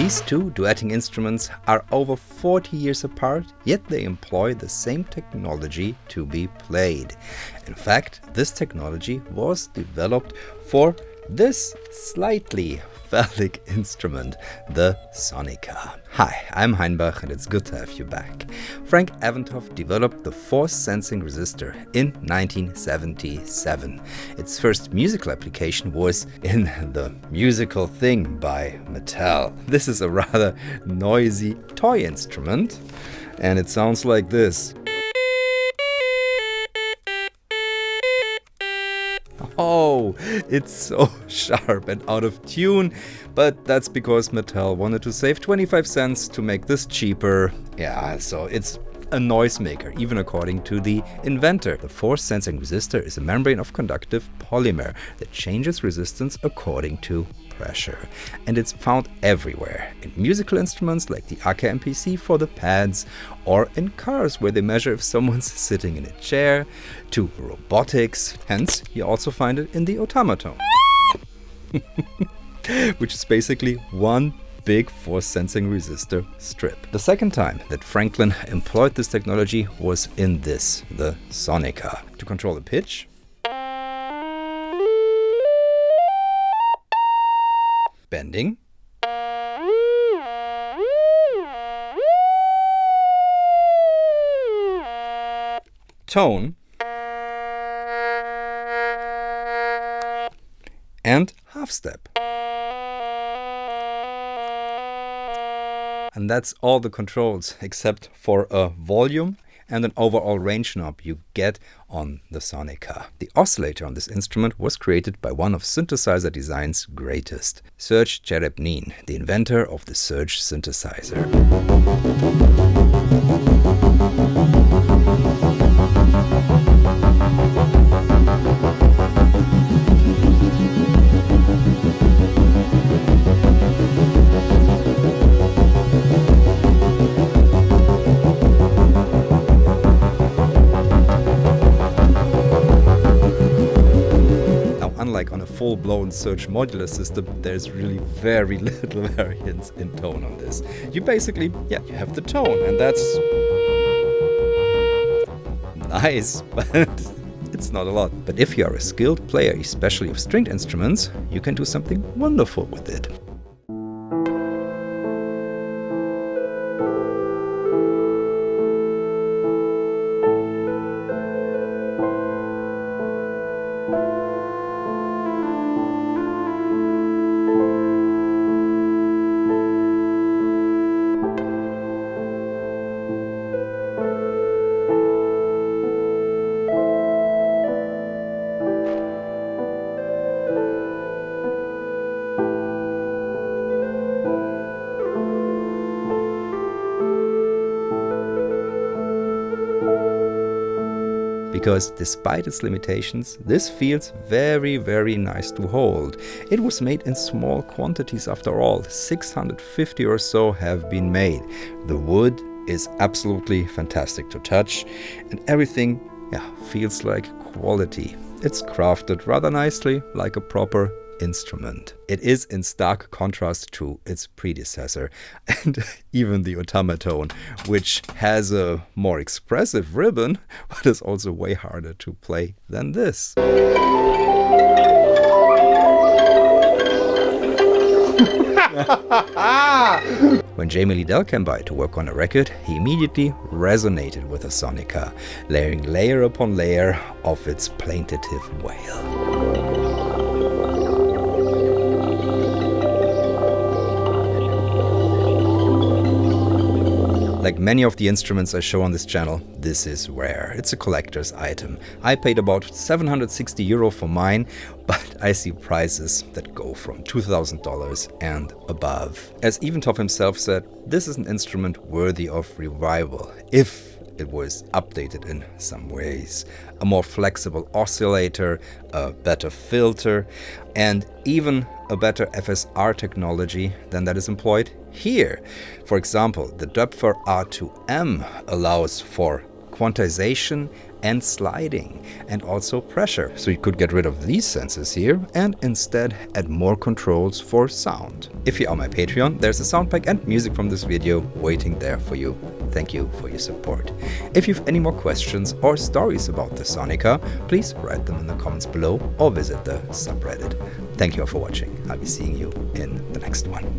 These two duetting instruments are over 40 years apart, yet they employ the same technology to be played. In fact, this technology was developed for this slightly phallic instrument, the Sonica. Hi, I'm Heinbach and it's good to have you back. Frank Eventoff developed the force-sensing resistor in 1977. Its first musical application was in the Musical Thing by Mattel. This is a rather noisy toy instrument and it sounds like this. Oh, it's so sharp and out of tune, but that's because Mattel wanted to save 25 cents to make this cheaper. Yeah, so it's a noisemaker, even according to the inventor. The force-sensing resistor is a membrane of conductive polymer that changes resistance according to pressure. And it's found everywhere, in musical instruments like the AKAI MPC for the pads, or in cars where they measure if someone's sitting in a chair, to robotics. Hence, you also find it in the Otamatone, which is basically one big force-sensing resistor strip. The second time that Franklin employed this technology was in this, the Sonica. To control the pitch, bending, tone, and half step. And that's all the controls except for a volume and an overall range knob you get on the Sonica. The oscillator on this instrument was created by one of synthesizer design's greatest, Serge Tcherepnin, the inventor of the Serge synthesizer. Unlike on a full-blown Serge modular system, there's really very little variance in tone on this. You basically, you have the tone, and that's nice, but it's not a lot. But if you are a skilled player, especially of stringed instruments, you can do something wonderful with it. Because despite its limitations, this feels very, very nice to hold. It was made in small quantities after all, 650 or so have been made. The wood is absolutely fantastic to touch and everything feels like quality. It's crafted rather nicely like a proper instrument. It is in stark contrast to its predecessor and even the Otamatone, which has a more expressive ribbon but is also way harder to play than this. When Jamie Liddell came by to work on a record, he immediately resonated with the Sonica, layering layer upon layer of its plaintive wail. Like many of the instruments I show on this channel, this is rare. It's a collector's item. I paid about 760 euro for mine, but I see prices that go from $2,000 and above. As Eventoff himself said, this is an instrument worthy of revival, if it was updated in some ways. A more flexible oscillator, a better filter, and even a better FSR technology than that is employed here. For example, the Döpfer R2M allows for quantization and sliding, and also pressure. So you could get rid of these sensors here and instead add more controls for sound. If you are my Patreon, there's a sound pack and music from this video waiting there for you. Thank you for your support. If you have any more questions or stories about the Sonica, please write them in the comments below or visit the subreddit. Thank you all for watching. I'll be seeing you in the next one.